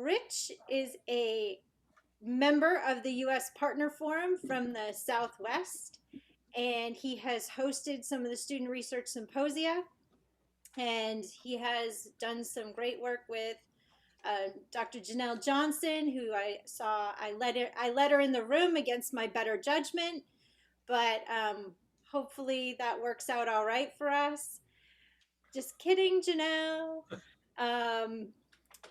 Rich is a member of the U.S. Partner Forum from the Southwest, and he has hosted some of the student research symposia, and he has done some great work with Dr. Janelle Johnson, who I let her in the room against my better judgment, but hopefully that works out all right for us. Just kidding, Janelle. Um,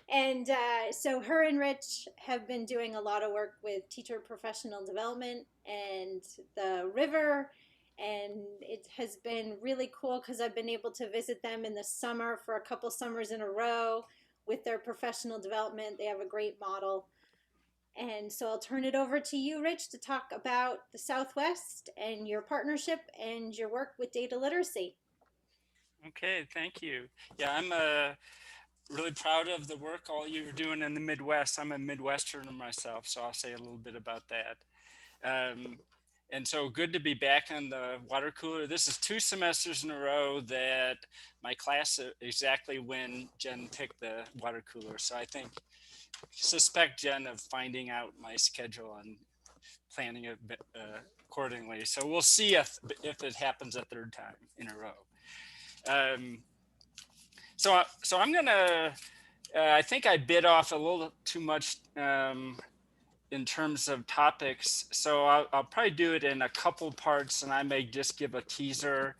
and so her and Rich have been doing a lot of work with teacher professional development and the river. And it has been really cool because I've been able to visit them in the summer for a couple summers in a row with their professional development. They have a great model. And so I'll turn it over to you, Rich, to talk about the Southwest and your partnership and your work with data literacy. Okay, thank you. Yeah, I'm really proud of the work all you're doing in the Midwest. I'm a Midwesterner myself, so I'll say a little bit about that. And so good to be back on the water cooler. This is 2 semesters in a row that my class exactly when Jen picked the water cooler. So I suspect Jen of finding out my schedule and planning it accordingly. So we'll see if it happens a 3rd time in a row. So I'm gonna, I think I bit off a little too much in terms of topics. So I'll probably do it in a couple parts, and I may just give a teaser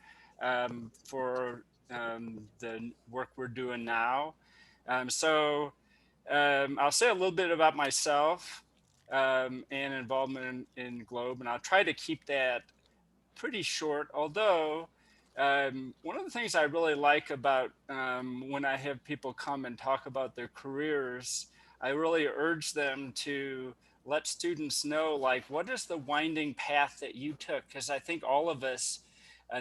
for the work we're doing now. I'll say a little bit about myself and involvement in Globe, and I'll try to keep that pretty short, although one of the things I really like about when I have people come and talk about their careers, I really urge them to let students know, like, what is the winding path that you took? Because I think all of us,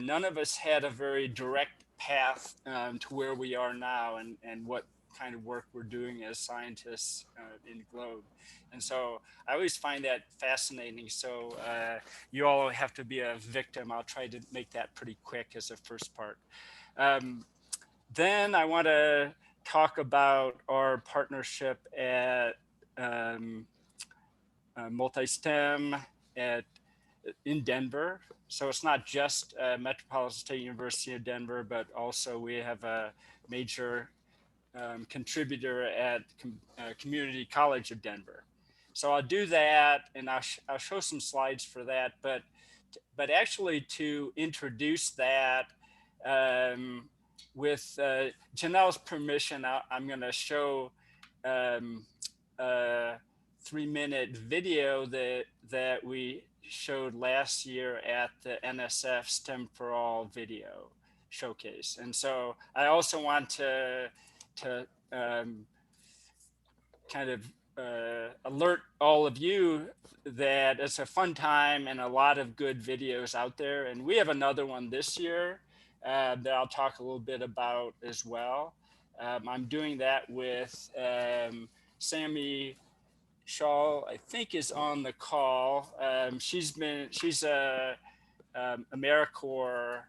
none of us had a very direct path to where we are now and what kind of work we're doing as scientists in Globe. And so I always find that fascinating. So you all have to be a victim. I'll try to make that pretty quick as a first part. Then I want to talk about our partnership at Multistem in Denver. So it's not just Metropolitan State University of Denver, but also we have a major contributor at Community College of Denver. So I'll do that, and I'll show some slides for that. But actually, to introduce that, with Janelle's permission, I'm going to show a 3-minute video that we showed last year at the NSF STEM for All video showcase. And so I also want to kind of alert all of you that it's a fun time and a lot of good videos out there. And we have another one this year that I'll talk a little bit about as well. I'm doing that with Sammy Shaw, I think, is on the call. She's a AmeriCorps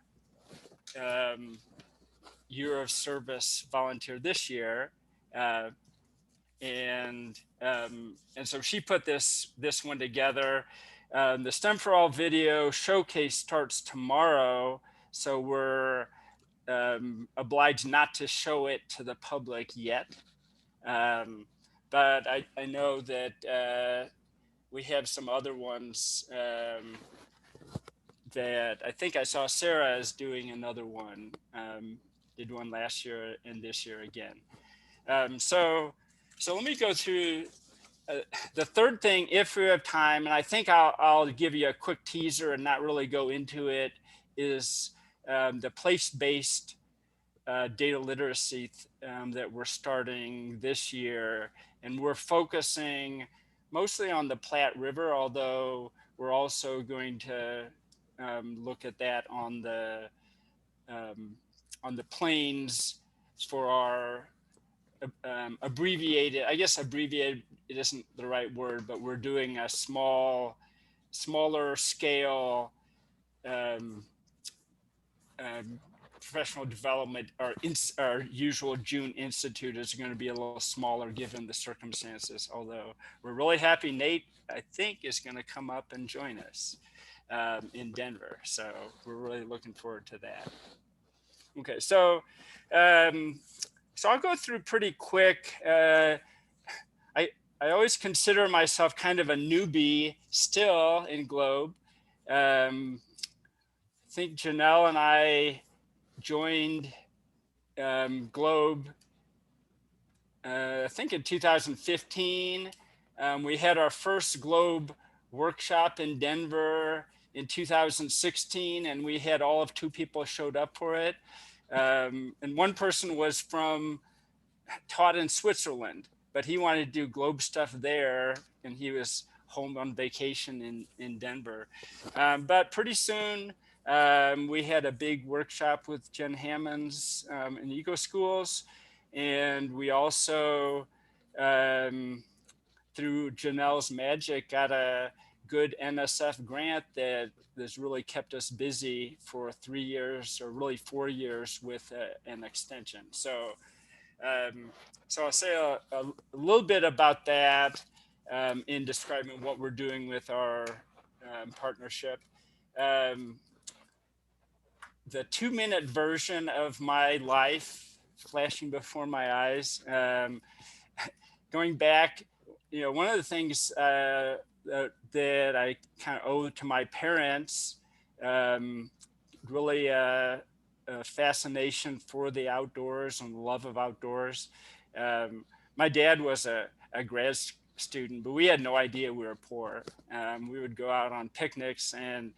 year of service volunteer this year. And so she put this one together. The STEM for All video showcase starts tomorrow, so we're obliged not to show it to the public yet. But I know that we have some other ones that I think I saw Sarah is doing another one, did one last year and this year again. So let me go through the third thing, if we have time, and I think I'll give you a quick teaser and not really go into it, is the place-based data literacy that we're starting this year. And we're focusing mostly on the Platte River, although we're also going to look at that on the plains for our abbreviated, I guess abbreviated, it isn't the right word, but we're doing a smaller scale professional development, our usual June Institute is going to be a little smaller given the circumstances. Although we're really happy Nate, I think, is going to come up and join us in Denver. So we're really looking forward to that. Okay, um, so I'll go through pretty quick. I I always consider myself kind of a newbie still in Globe. I think Janelle and I joined Globe, I think in 2015. We had our first Globe workshop in Denver in 2016, and we had all of 2 people showed up for it. And one person was taught in Switzerland, but he wanted to do Globe stuff there, and he was home on vacation in Denver. But pretty soon, we had a big workshop with Jen Hammonds in Eco Schools, and we also, through Janelle's magic, got a good NSF grant that has really kept us busy for 3 years, or really 4 years, with an extension. Um, so I'll say a little bit about that in describing what we're doing with our partnership. Um, the 2-minute version of my life flashing before my eyes. Going back, one of the things that I kind of owe to my parents, really a fascination for the outdoors and love of outdoors. My dad was a grad student, but we had no idea we were poor. We would go out on picnics, and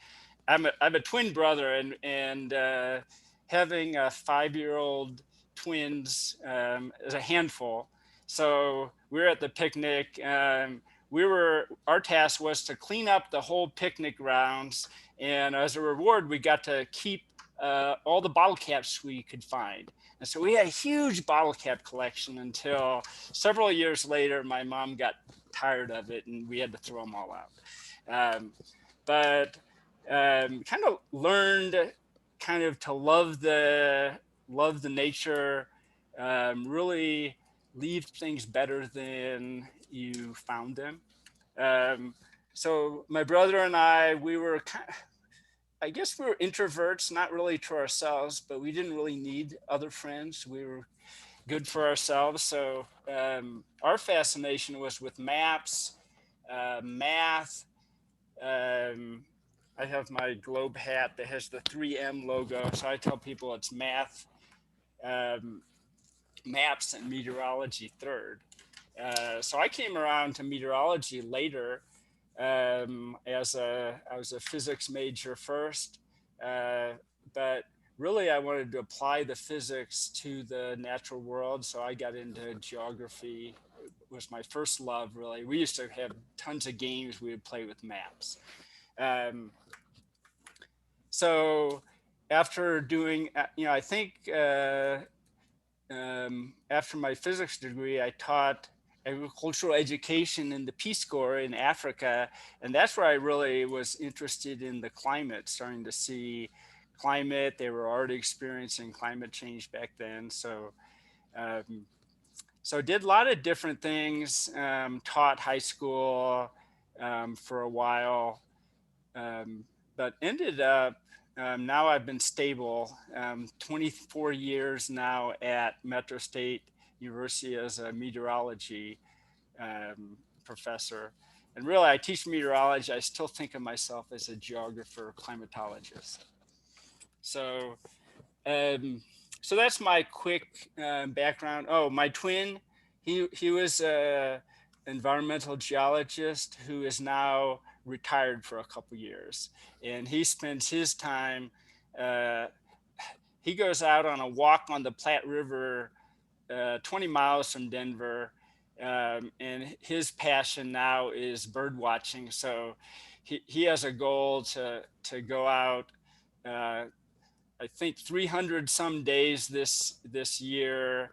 I'm a twin brother, and having a 5-year-old twins is a handful. So we were at the picnic. Our task was to clean up the whole picnic grounds, and as a reward, we got to keep all the bottle caps we could find. And so we had a huge bottle cap collection until several years later, my mom got tired of it and we had to throw them all out. But kind of learned kind of to love the nature, really leave things better than you found them. So my brother and we were I guess we were introverts, not really to ourselves, but we didn't really need other friends. We were good for ourselves. So our fascination was with maps, math. I have my Globe hat that has the 3M logo. So I tell people it's math, maps, and meteorology third. So I came around to meteorology later. I was a physics major first, but really I wanted to apply the physics to the natural world. So I got into geography. It was my first love, really. We used to have tons of games we would play with maps. So after doing, I think after my physics degree, I taught agricultural education in the Peace Corps in Africa. And that's where I really was interested in the climate, starting to see climate. They were already experiencing climate change back then. So did a lot of different things, taught high school for a while, but ended up, now I've been stable 24 years now at Metro State University as a meteorology professor. And really, I teach meteorology. I still think of myself as a geographer, climatologist. So, so that's my quick background. Oh, my twin, he was an environmental geologist who is now retired for a couple years, and he spends his time. He goes out on a walk on the Platte River, 20 miles from Denver, and his passion now is bird watching. So he has a goal to go out. I think 300 some days this year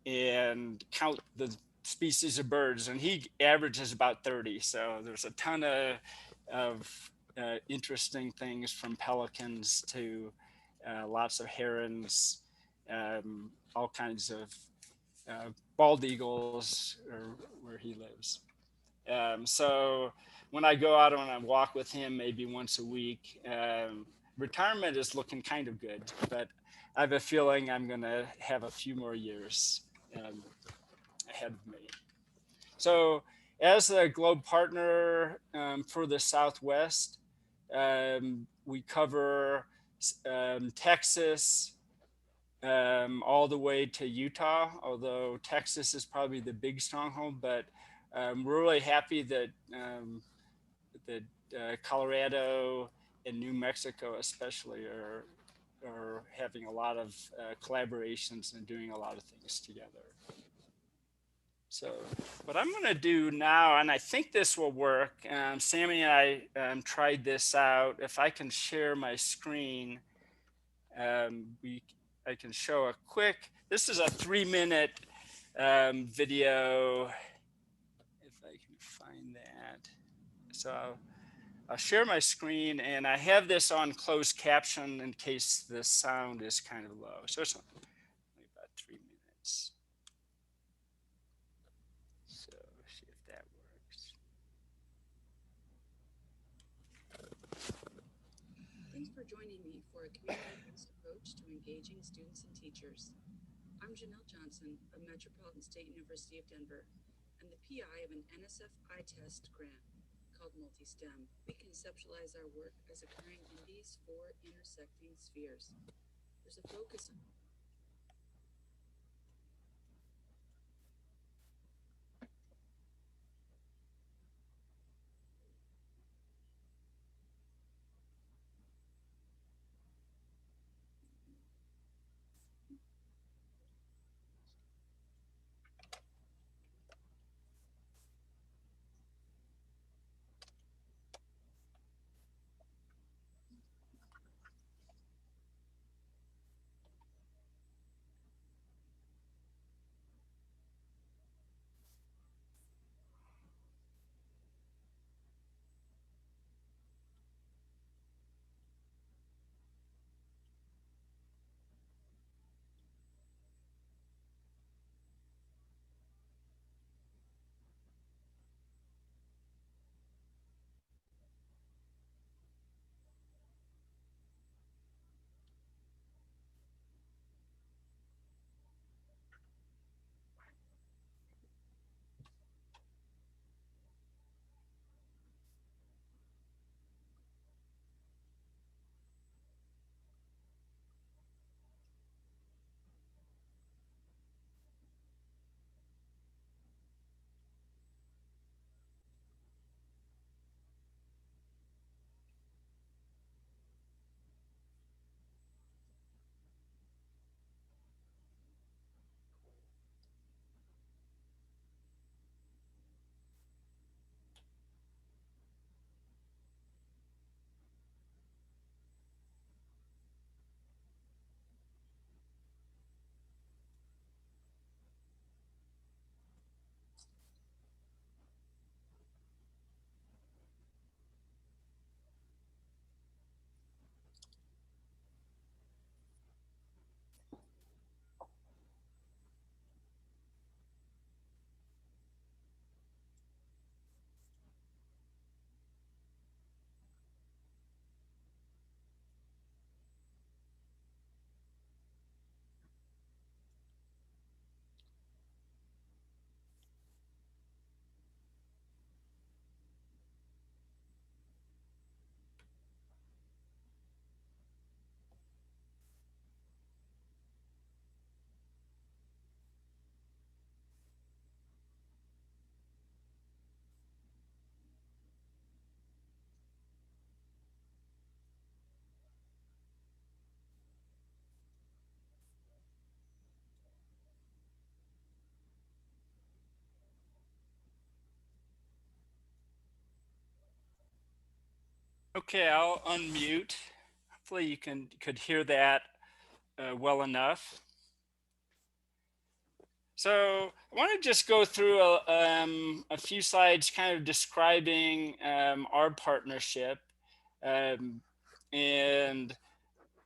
and count the species of birds, and he averages about 30. So there's a ton of interesting things, from pelicans to lots of herons, all kinds of bald eagles, or where he lives. So when I go out on a walk with him, maybe once a week, retirement is looking kind of good, but I have a feeling I'm going to have a few more years ahead of me. So, as a Globe partner for the Southwest, we cover Texas all the way to Utah, although Texas is probably the big stronghold, but we're really happy that Colorado and New Mexico especially are having a lot of collaborations and doing a lot of things together. So what I'm going to do now, and I think this will work, Sammy and I tried this out. If I can share my screen, I can show a quick, this is a 3-minute video, if I can find that. So I'll share my screen, and I have this on closed caption in case the sound is kind of low. So it's only about 3 minutes. So see if that works. Thanks for joining me for a community-based approach to engaging students and teachers. I'm Janelle Johnson of Metropolitan State University of Denver and the PI of an NSF iTest grant called Multistem. We conceptualize our work as occurring in these 4 intersecting spheres. There's a focus on Okay, I'll unmute. Hopefully you could hear that well enough. So I want to just go through a few slides kind of describing our partnership. And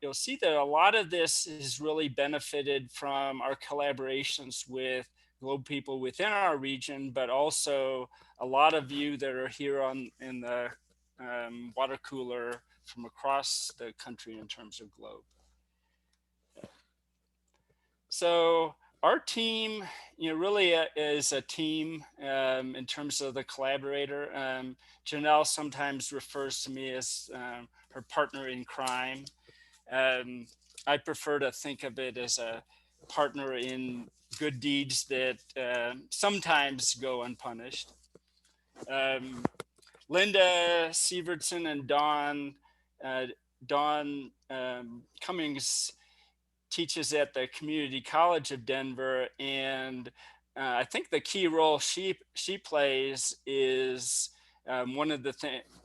you'll see that a lot of this has really benefited from our collaborations with Globe people within our region, but also a lot of you that are here in the water cooler from across the country in terms of Globe. So our team, really is a team in terms of the collaborator. Janelle sometimes refers to me as her partner in crime. I prefer to think of it as a partner in good deeds that sometimes go unpunished. Linda Sievertson and Dawn Cummings teaches at the Community College of Denver, and I think the key role she plays is one of the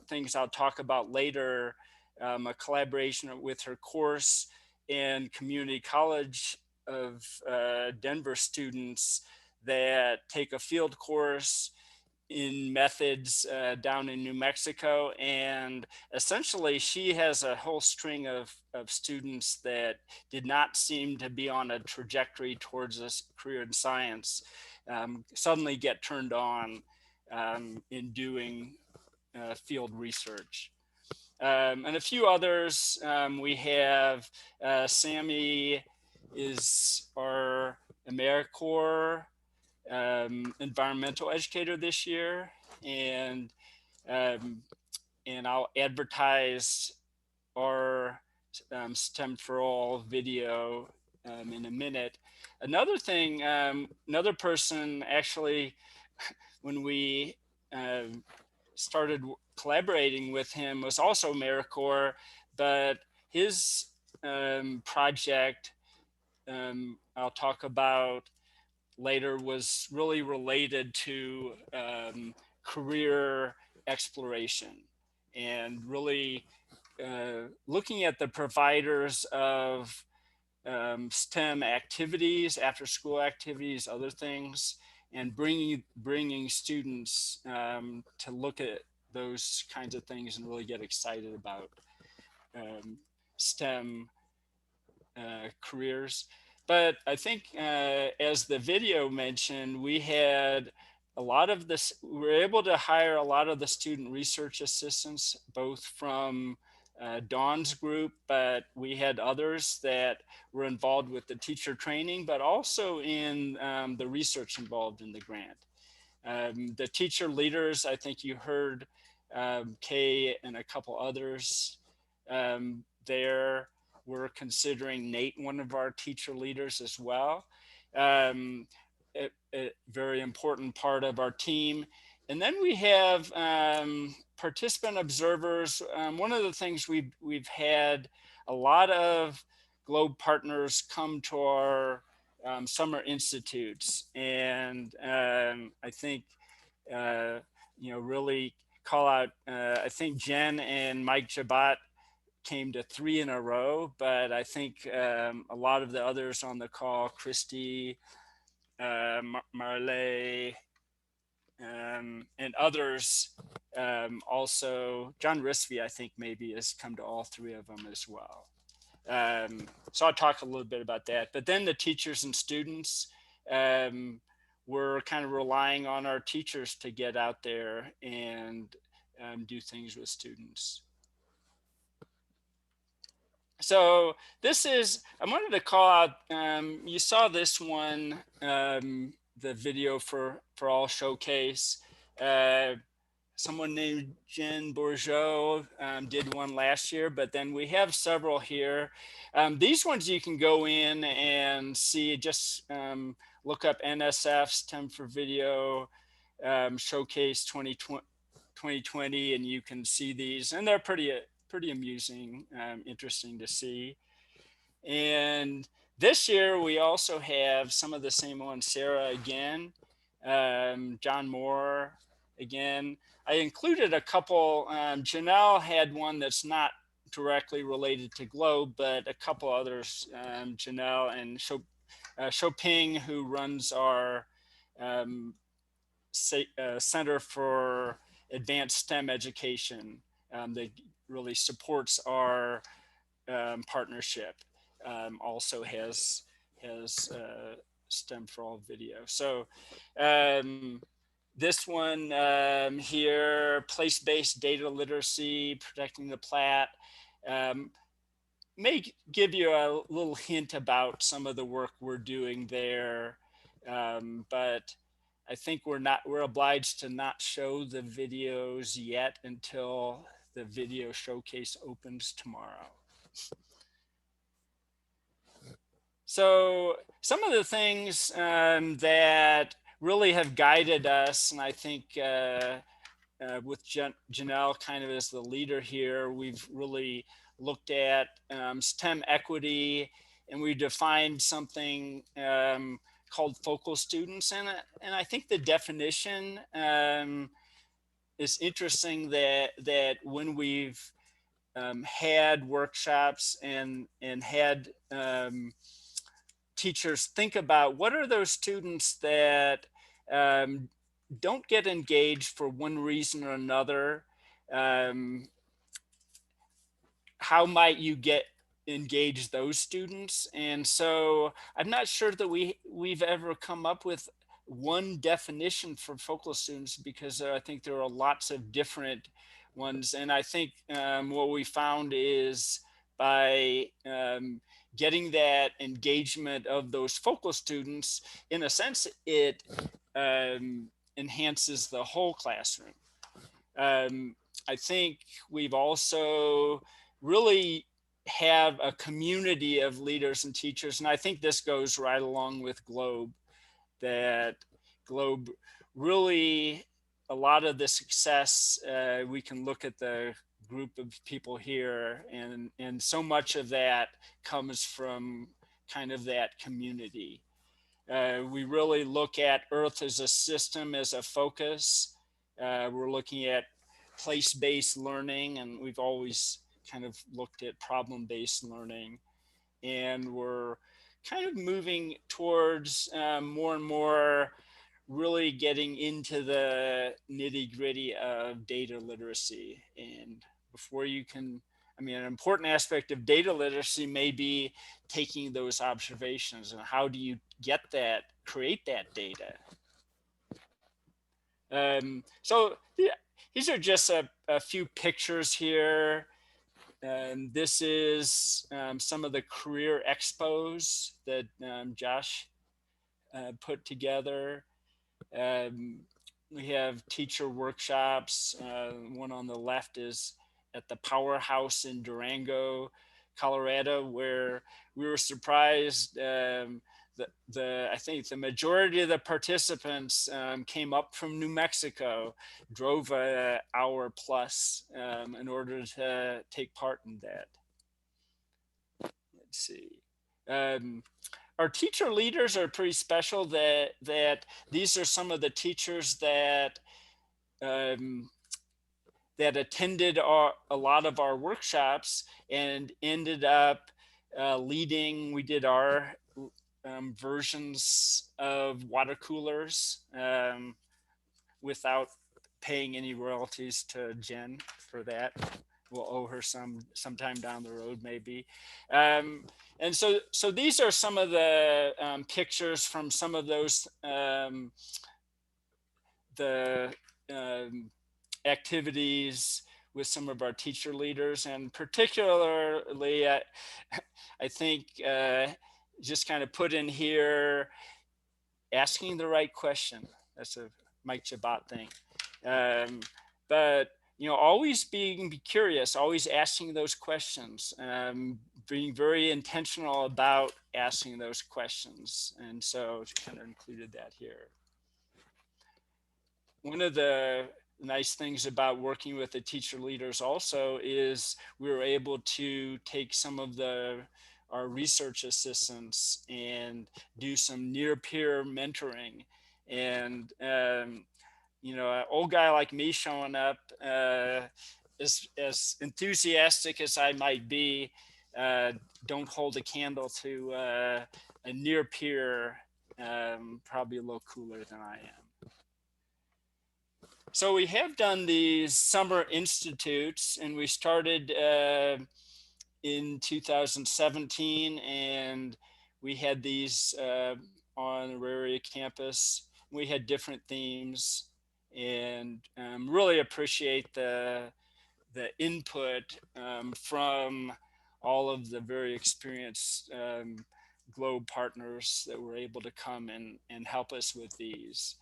things I'll talk about later, a collaboration with her course and Community College of Denver students that take a field course in methods down in New Mexico. And essentially she has a whole string of students that did not seem to be on a trajectory towards a career in science suddenly get turned on in doing field research. And a few others. We have Sammy is our AmeriCorps environmental educator this year, and I'll advertise our STEM for All video in a minute. Another thing, another person actually, when we started collaborating with him, was also AmeriCorps, but his project I'll talk about later was really related to career exploration and really looking at the providers of STEM activities, after school activities, other things, and bringing students to look at those kinds of things and really get excited about STEM careers. But I think as the video mentioned, we had a lot of this, we were able to hire a lot of the student research assistants, both from Dawn's group, but we had others that were involved with the teacher training, but also in the research involved in the grant. The teacher leaders, I think you heard Kay and a couple others there. We're considering Nate, one of our teacher leaders as well. A very important part of our team. And then we have participant observers. One of the things we've had a lot of Globe partners come to our summer institutes, and I think really call out. I think Jen and Mike Jabat came to 3 in a row, but I think a lot of the others on the call, Christy, Marley, and others, also John Risby, I think maybe has come to all 3 of them as well. So I'll talk a little bit about that. But then the teachers and students, we're kind of relying on our teachers to get out there and do things with students. So this is, I wanted to call out, you saw this one, the video for All showcase. Someone named Jen Bourgeot did one last year, but then we have several here. These ones you can go in and see, just look up NSF STEM for Video Showcase 2020, and you can see these, and they're pretty amusing, interesting to see. And this year we also have some of the same ones, Sarah again, John Moore again. I included a couple, Janelle had one that's not directly related to Globe, but a couple others, Janelle and Shoping, who runs our Center for Advanced STEM Education, that really supports our partnership also has STEM for All video. So this one here, place-based data literacy, protecting the Platte, may give you a little hint about some of the work we're doing there. But I think we're obliged to not show the videos yet until the video showcase opens tomorrow. So some of the things that really have guided us, and I think with Janelle kind of as the leader here, we've really looked at STEM equity, and we defined something called focal students. And I think the definition is interesting that when we've had workshops and had teachers think about what are those students that don't get engaged for one reason or another. How might you get engage those students? And so I'm not sure that we've ever come up with one definition for focal students, because I think there are lots of different ones. And I think what we found is by getting that engagement of those focal students, in a sense, it enhances the whole classroom. I think we've also really have a community of leaders and teachers, and I think this goes right along with Globe, that Globe really, a lot of the success, we can look at the group of people here, and so much of that comes from kind of that community. We really look at Earth as a system, as a focus. We're looking at place-based learning, and we've always kind of looked at problem-based learning. And we're kind of moving towards more and more really getting into the nitty-gritty of data literacy. And before you can, I mean, an important aspect of data literacy may be taking those observations, and how do you get that, create that data? So yeah, these are just a few pictures here. This is some of the career expos that Josh put together. We have teacher workshops. One on the left is at the Powerhouse in Durango, Colorado, where we were surprised. I think the majority of the participants came up from New Mexico, drove an hour plus in order to take part in that. Let's see. Our teacher leaders are pretty special. That these are some of the teachers that that attended a lot of our workshops and ended up leading. We did our versions of water coolers without paying any royalties to Jen for that. We'll owe her sometime down the road, maybe. And so these are some of the pictures from some of those activities with some of our teacher leaders, and particularly, I think just kind of put in here, asking the right question. That's a Mike Chabot thing. But you know, always be curious, always asking those questions, being very intentional about asking those questions. And so kind of included that here. One of the nice things about working with the teacher leaders also is we were able to take some of our research assistants and do some near peer mentoring. And you know, an old guy like me showing up, as enthusiastic as I might be, don't hold a candle to a near peer, probably a little cooler than I am. So we have done these summer institutes, and we started in 2017, and we had these on the Rio campus. We had different themes, and really appreciate the input from all of the very experienced Globe partners that were able to come and help us with these.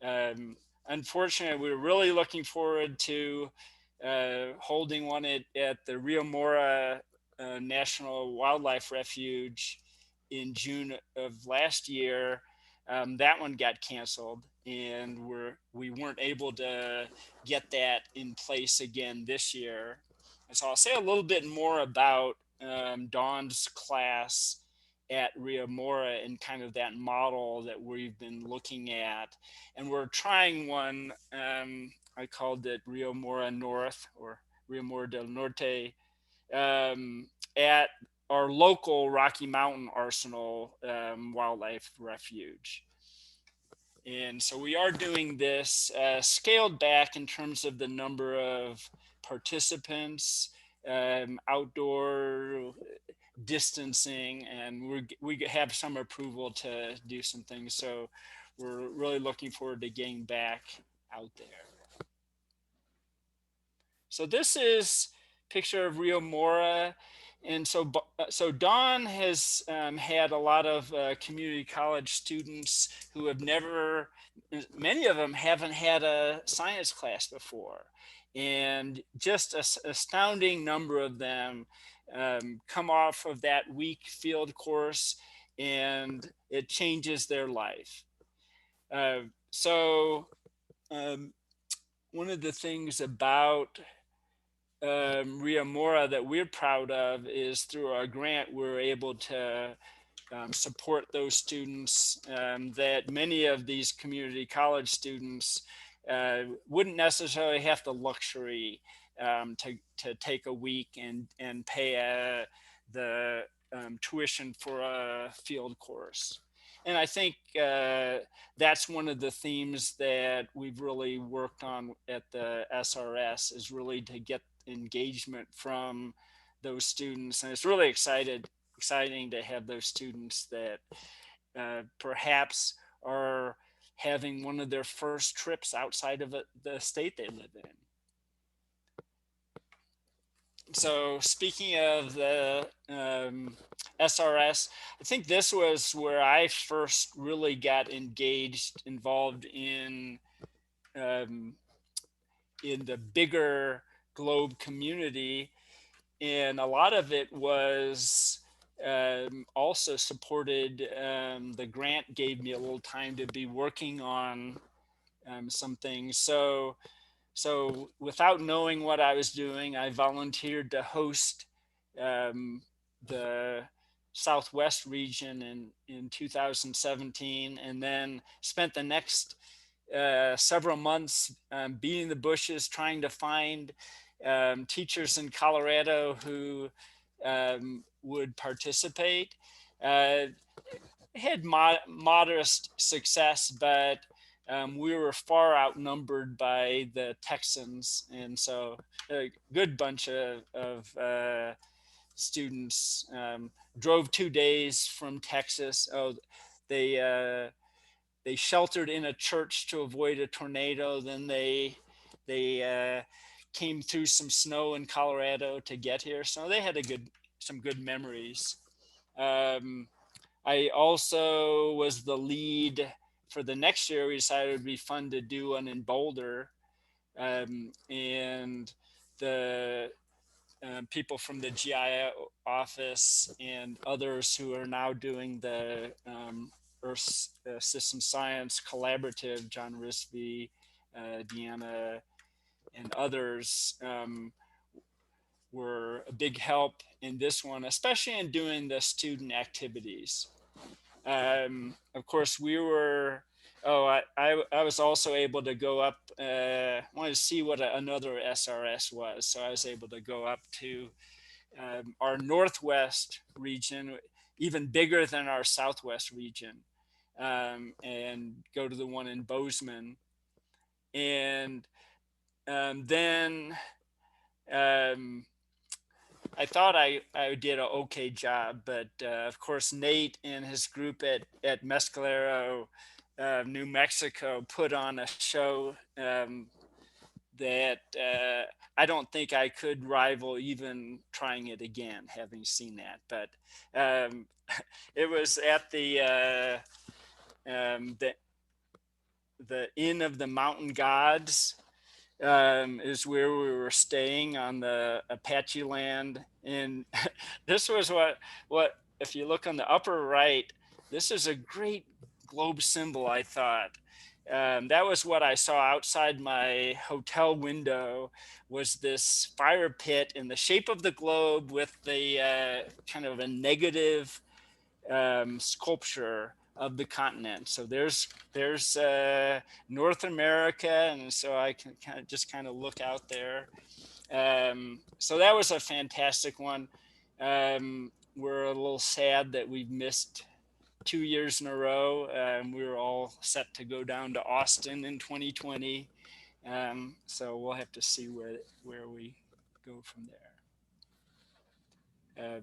Um, Unfortunately, we're really looking forward to holding one at the Rio Mora National Wildlife Refuge in June of last year. That one got canceled, and we weren't able to get that in place again this year. And so I'll say a little bit more about Dawn's class at Rio Mora and kind of that model that we've been looking at. And we're trying one, I called it Rio Mora North, or Rio Mora del Norte, at our local Rocky Mountain Arsenal Wildlife Refuge. And so we are doing this scaled back in terms of the number of participants, outdoor distancing, and we have some approval to do some things. So we're really looking forward to getting back out there. So this is a picture of Rio Mora. And so Dawn has had a lot of community college students who have never, many of them haven't had a science class before. And just an astounding number of them come off of that week field course, and it changes their life. So one of the things about Rio Mora that we're proud of is through our grant, we're able to support those students that many of these community college students wouldn't necessarily have the luxury to take a week and pay the tuition for a field course. And I think that's one of the themes that we've really worked on at the SRS, is really to get engagement from those students. And it's really exciting to have those students that perhaps are having one of their first trips outside of the state they live in. So speaking of the SRS, I think this was where I first really got involved in the bigger Globe community. And a lot of it was also supported. The grant gave me a little time to be working on some things. So without knowing what I was doing, I volunteered to host the Southwest region in 2017, and then spent the next several months beating the bushes, trying to find teachers in Colorado who would participate. Had modest success, but we were far outnumbered by the Texans, and so a good bunch of students drove 2 days from Texas. They sheltered in a church to avoid a tornado. Then they came through some snow in Colorado to get here, so they had some good memories. I also was the lead for the next year. We decided it would be fun to do one in Boulder, and the people from the GI office and others who are now doing the Earth System Science Collaborative, John Risby, Deanna, and others were a big help in this one, especially in doing the student activities. Of course, we were, I was also able to go up, wanted to see what another SRS was. So I was able to go up to our Northwest region, even bigger than our Southwest region, and go to the one in Bozeman. And then thought I did an okay job, but of course Nate and his group at Mescalero, New Mexico, put on a show that I don't think I could rival even trying it again, having seen that. But it was at the Inn of the Mountain Gods, is where we were staying on the Apache land. And this was what if you look on the upper right, this is a great globe symbol, I thought. That was what I saw outside my hotel window, was this fire pit in the shape of the globe with the kind of a negative sculpture of the continent. So there's North America, and so I can kind of look out there. So that was a fantastic one. We're a little sad that we've missed 2 years in a row. We were all set to go down to Austin in 2020. So we'll have to see where we go from there.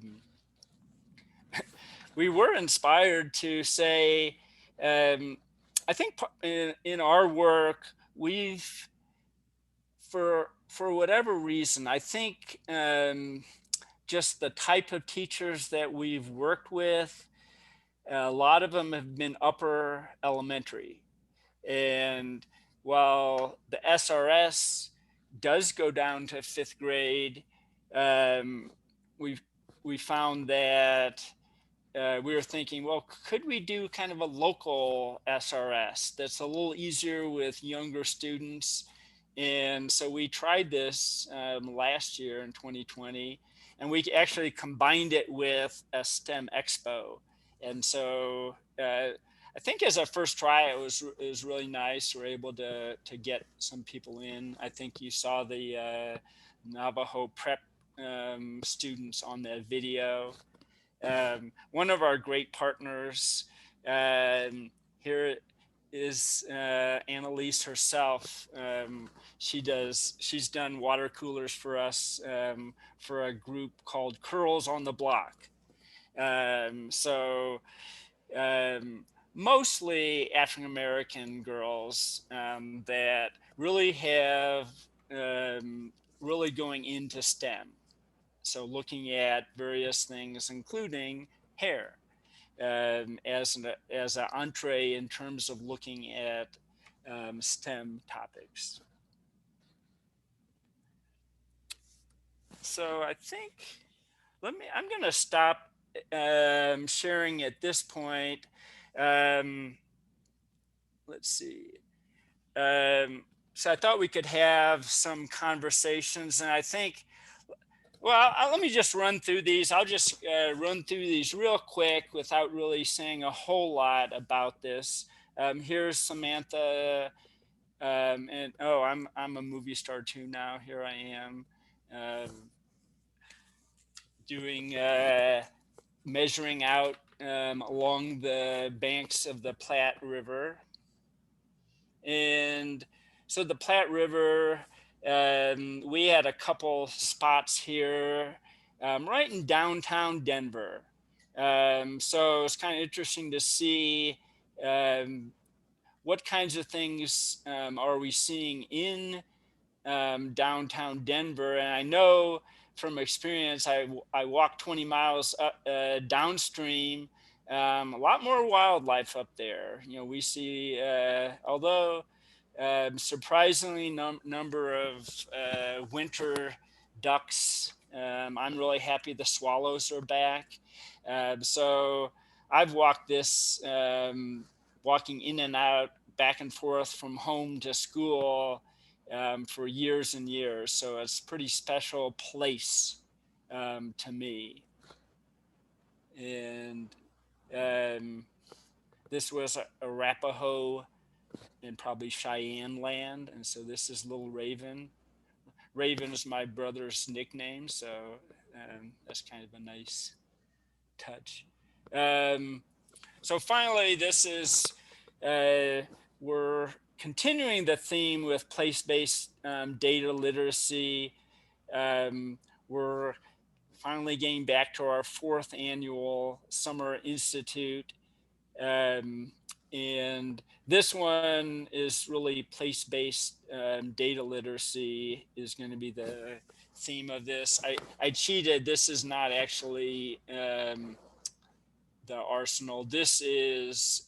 We were inspired to say, I think in our work, we've, for whatever reason, I think just the type of teachers that we've worked with, a lot of them have been upper elementary. And while the SRS does go down to 5th grade, we found that we were thinking, well, could we do kind of a local SRS that's a little easier with younger students? And so we tried this last year in 2020, and we actually combined it with a STEM Expo. And so I think as a first try, it was really nice. We're able to get some people in. I think you saw the Navajo prep students on that video. One of our great partners here is Annalise herself. She's done water coolers for us for a group called Curls on the Block. Mostly African American girls that really have really going into STEM. So looking at various things, including hair, as an entree in terms of looking at STEM topics. So I think I'm going to stop sharing at this point. Let's see. So I thought we could have some conversations, and I think, well, let me just run through these. I'll just run through these real quick without really saying a whole lot about this. Here's Samantha, and oh, I'm a movie star too now. Here I am doing measuring out along the banks of the Platte River. And so the Platte River, we had a couple spots here right in downtown Denver. So it's kind of interesting to see what kinds of things are we seeing in downtown Denver. And I know from experience, I walked 20 miles downstream. A lot more wildlife up there. You know, we see, although surprisingly number of winter ducks. I'm really happy the swallows are back. So I've walked this, walking in and out, back and forth from home to school for years and years. So it's a pretty special place to me. And this was a Arapaho and probably Cheyenne land. And so this is Little Raven. Raven is my brother's nickname. So that's kind of a nice touch. So finally, this is, we're continuing the theme with place-based data literacy. We're finally getting back to our 4th annual Summer Institute. And this one is really place-based data literacy is going to be the theme of this. I cheated. This is not actually the arsenal. This is,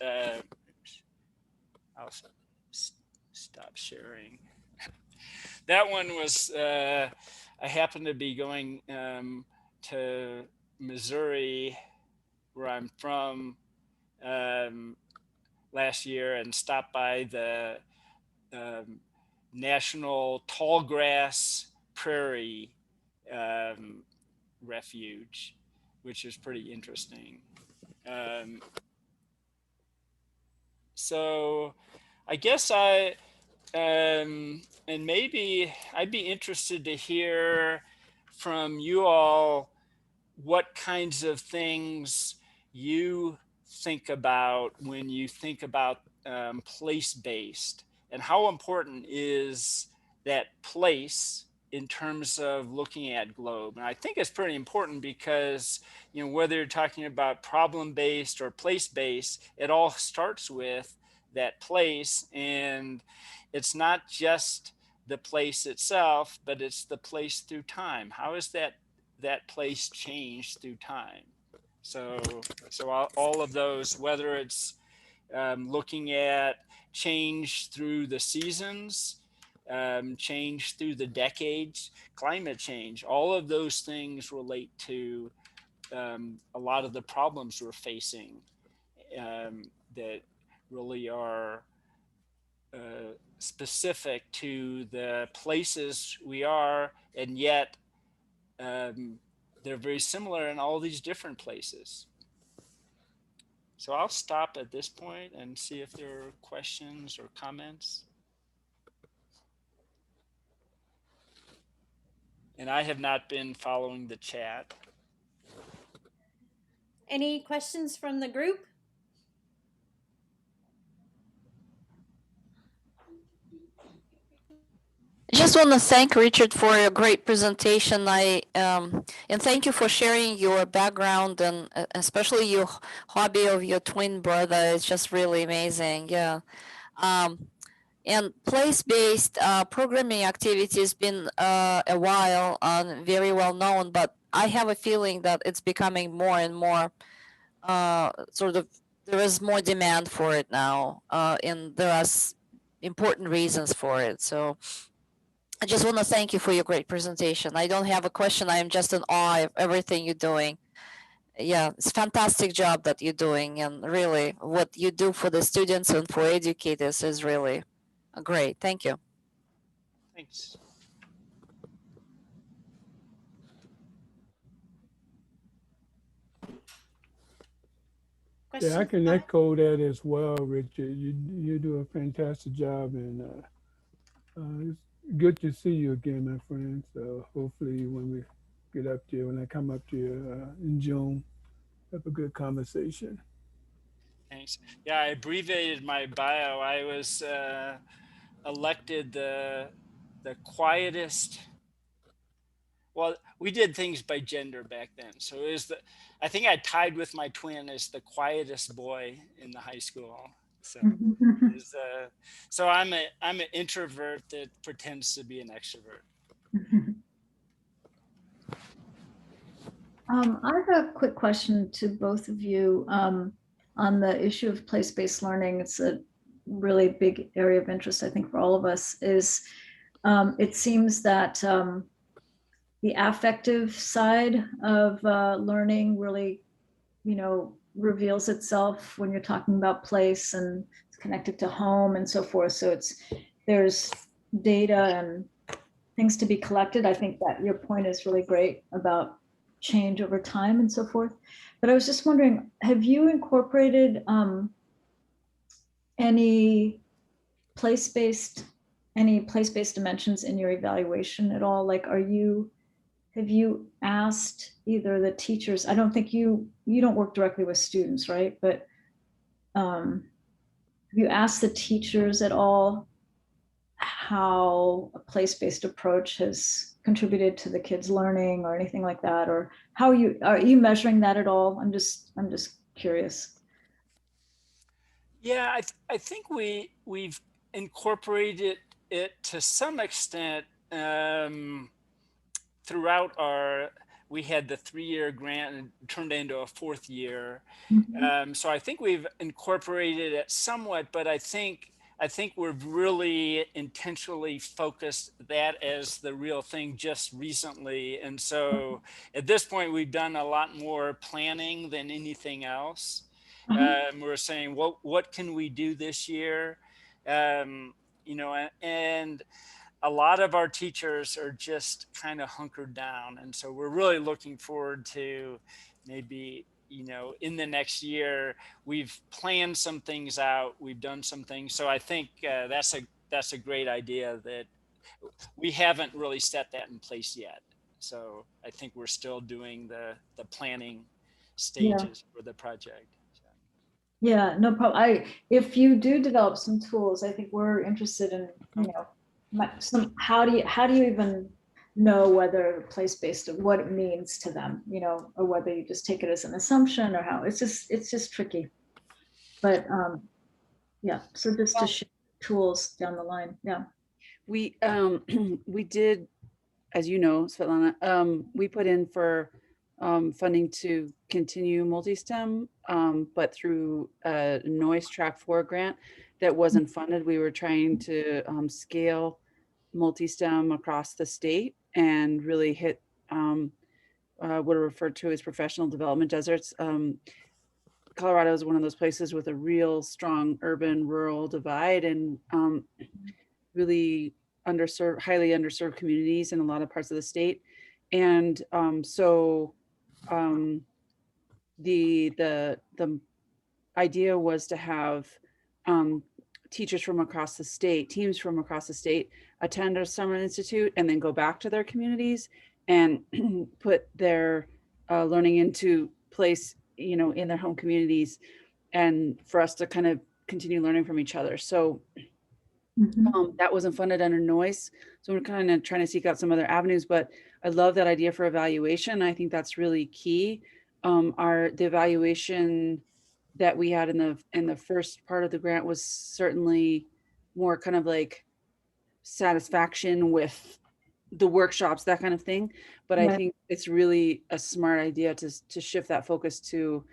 I'll stop sharing. That one was, I happened to be going to Missouri, where I'm from, last year, and stopped by the National Tallgrass Prairie Refuge, which is pretty interesting. So I guess and maybe I'd be interested to hear from you all what kinds of things you think about when you think about place-based, and how important is that place in terms of looking at globe. And I think it's pretty important because, you know, whether you're talking about problem-based or place-based, it all starts with that place, and it's not just the place itself, but it's the place through time. How is that place changed through time? So all of those, whether it's looking at change through the seasons, change through the decades, climate change, all of those things relate to a lot of the problems we're facing that really are specific to the places we are, and yet they're very similar in all these different places. So I'll stop at this point and see if there are questions or comments. And I have not been following the chat. Any questions from the group? I just want to thank Richard for a great presentation. And thank you for sharing your background and especially your hobby of your twin brother. It's just really amazing. Yeah. And place-based programming activity has been a while very well known, but I have a feeling that it's becoming more and more sort of, there is more demand for it now, and there are important reasons for it. So I just want to thank you for your great presentation. I don't have a question. I am just in awe of everything you're doing. Yeah, it's a fantastic job that you're doing, and really what you do for the students and for educators is really great. Thank you. Thanks. Questions? Yeah, I can echo that as well, Richard. You do a fantastic job, and it's good to see you again, my friend. So hopefully, when we get up to you, when I come up to you in June, have a good conversation. Thanks. Yeah, I abbreviated my bio. I was elected the quietest. Well, we did things by gender back then. So it was I think I tied with my twin as the quietest boy in the high school. So so I'm an introvert that pretends to be an extrovert. I have a quick question to both of you on the issue of place-based learning. It's a really big area of interest, I think, for all of us. It seems that the affective side of learning really, reveals itself when you're talking about place, and it's connected to home and so forth. So there's data and things to be collected. I think that your point is really great about change over time and so forth. But I was just wondering, have you incorporated any place-based dimensions in your evaluation at all? Like, have you asked either the teachers? I don't think you don't work directly with students, right? But have you asked the teachers at all how a place-based approach has contributed to the kids' learning or anything like that, or how are you measuring that at all? I'm just curious. Yeah, I think we've incorporated it to some extent throughout our. We had the 3-year grant and it turned into a 4th year. So I think we've incorporated it somewhat, but I think we've really intentionally focused that as the real thing just recently. And so at this point, we've done a lot more planning than anything else. We're saying, what can we do this year? You know, and a lot of our teachers are just kind of hunkered down. And so we're really looking forward to maybe, you know, in the next year, we've planned some things out, we've done some things. So I think that's a great idea that we haven't really set that in place yet. So I think we're still doing the planning stages for the project. Yeah, no problem. If you do develop some tools, I think we're interested in, you know, how do you even know whether place-based, what it means to them, you know, or whether you just take it as an assumption or how it's just tricky. But yeah, so just to share tools down the line. Yeah. We we did, as you know, Svetlana, we put in for funding to continue Multistem, but through a Noise Track 4 grant that wasn't funded. We were trying to scale Multistem across the state and really hit what are referred to as professional development deserts. Colorado is one of those places with a real strong urban-rural divide, and really underserved, highly underserved communities in a lot of parts of the state. And so the idea was to have teachers from across the state, teams from across the state, attend our summer institute and then go back to their communities and put their learning into place, you know, in their home communities, and for us to kind of continue learning from each other. So that wasn't funded under Noise. So we're kind of trying to seek out some other avenues, but I love that idea for evaluation. I think that's really key. The evaluation that we had in the first part of the grant was certainly more kind of like satisfaction with the workshops, that kind of thing. But I think it's really a smart idea to shift that focus to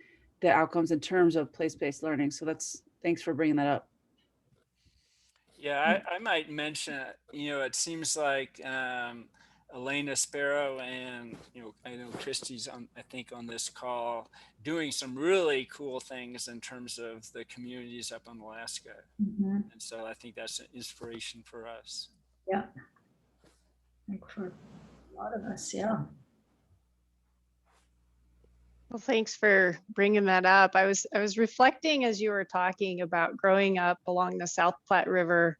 the outcomes in terms of place-based learning. So thanks for bringing that up. Yeah, I might mention, you know, it seems like Elena Sparrow and, you know, I know Christy's on, I think on this call, doing some really cool things in terms of the communities up in Alaska. And so I think that's an inspiration for us. Yeah. I think for a lot of us, yeah. Well, thanks for bringing that up. I was reflecting as you were talking about growing up along the South Platte River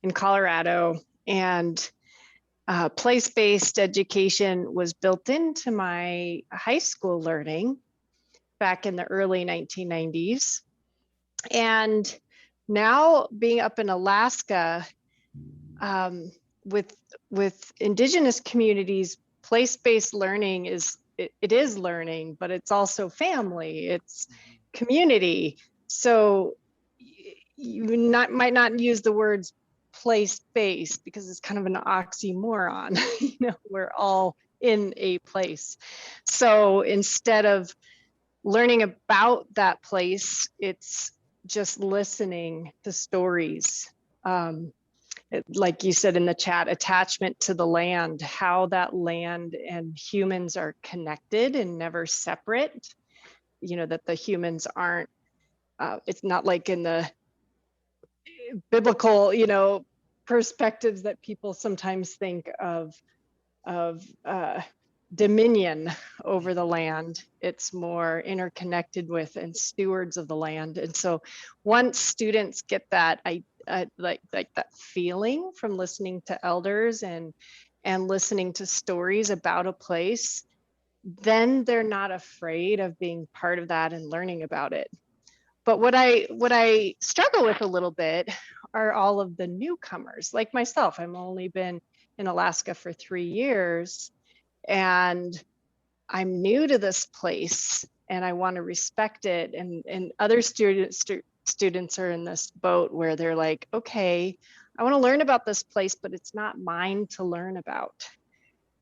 in Colorado, and place-based education was built into my high school learning back in the early 1990s. And now being up in Alaska, with Indigenous communities, place-based learning it is learning, but it's also family, it's community. So you might not use the words place-based because it's kind of an oxymoron. You know, we're all in a place. So instead of learning about that place, it's just listening to stories. Like you said in the chat, attachment to the land, how that land and humans are connected and never separate. You know, that the humans aren't, it's not like in the biblical, you know, perspectives that people sometimes think of dominion over the land. It's more interconnected with and stewards of the land. And so once students get that, like that feeling from listening to elders and listening to stories about a place, then they're not afraid of being part of that and learning about it. But what I struggle with a little bit are all of the newcomers, like myself. I've only been in Alaska for 3 years, and I'm new to this place, and I want to respect it. And other students are in this boat where they're like, okay, I want to learn about this place, but it's not mine to learn about.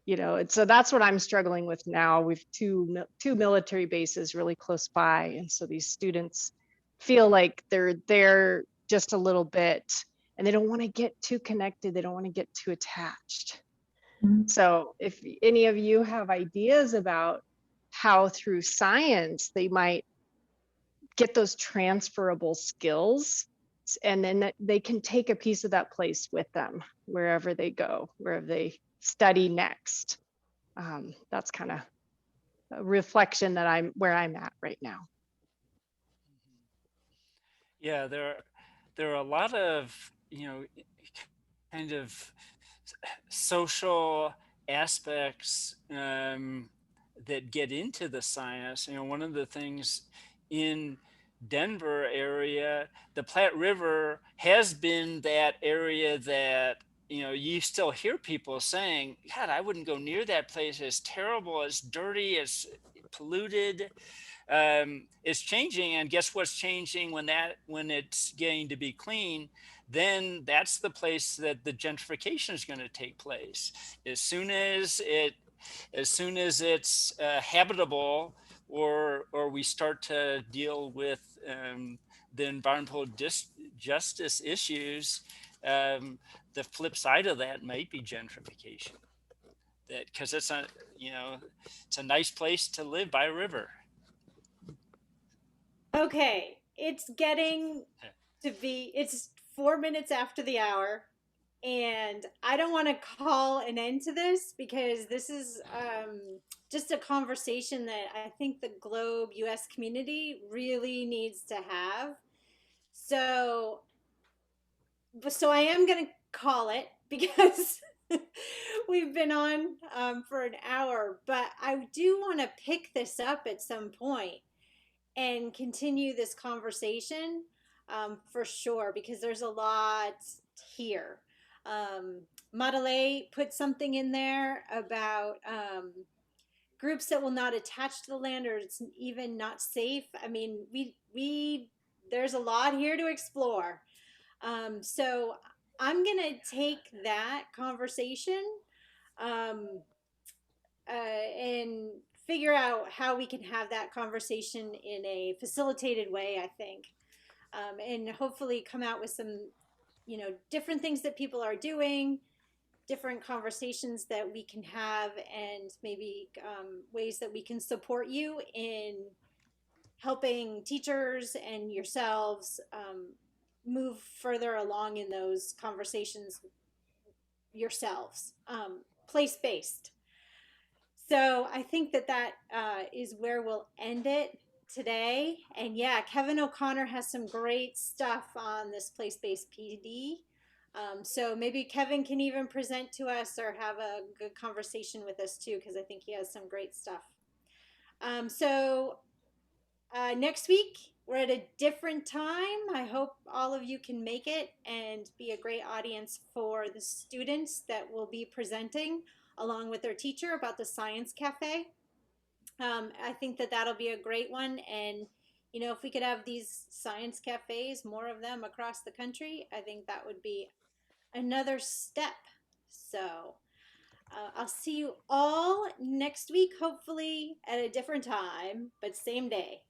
And so that's what I'm struggling with now. We've two military bases really close by, and so these students feel like they're there just a little bit, and they don't want to get too connected. They don't want to get too attached. Mhm. So if any of you have ideas about how through science they might get those transferable skills, and then they can take a piece of that place with them wherever they go, wherever they study next. That's kind of a reflection that where I'm at right now. Yeah, there are a lot of, kind of social aspects that get into the science. One of the things in Denver area, the Platte River has been that area that you still hear people saying, God, I wouldn't go near that place. It's terrible, it's dirty, it's polluted. It's changing, and guess what's changing when it's getting to be clean? Then that's the place that the gentrification is going to take place. As soon as it's habitable, or we start to deal with the environmental justice issues, the flip side of that might be gentrification. That because it's a nice place to live by a river. Okay, it's getting to be, it's 4 minutes after the hour, and I don't want to call an end to this because this is just a conversation that I think the Globe US community really needs to have. So, so I am going to call it because we've been on for an hour, but I do want to pick this up at some point and continue this conversation for sure, because there's a lot here. Madeleine put something in there about groups that will not attach to the land, or it's even not safe. I mean, we there's a lot here to explore. So I'm gonna take that conversation um, and figure out how we can have that conversation in a facilitated way, I think, and hopefully come out with some, different things that people are doing, different conversations that we can have, and maybe ways that we can support you in helping teachers and yourselves move further along in those conversations yourselves, place-based. So I think that is where we'll end it today. And yeah, Kevin O'Connor has some great stuff on this place-based PD. So maybe Kevin can even present to us or have a good conversation with us too, because I think he has some great stuff. So next week, we're at a different time. I hope all of you can make it and be a great audience for the students that will be presenting along with their teacher about the Science Cafe. I think that that'll be a great one. And, if we could have these science cafes, more of them across the country, I think that would be another step. So I'll see you all next week, hopefully at a different time, but same day.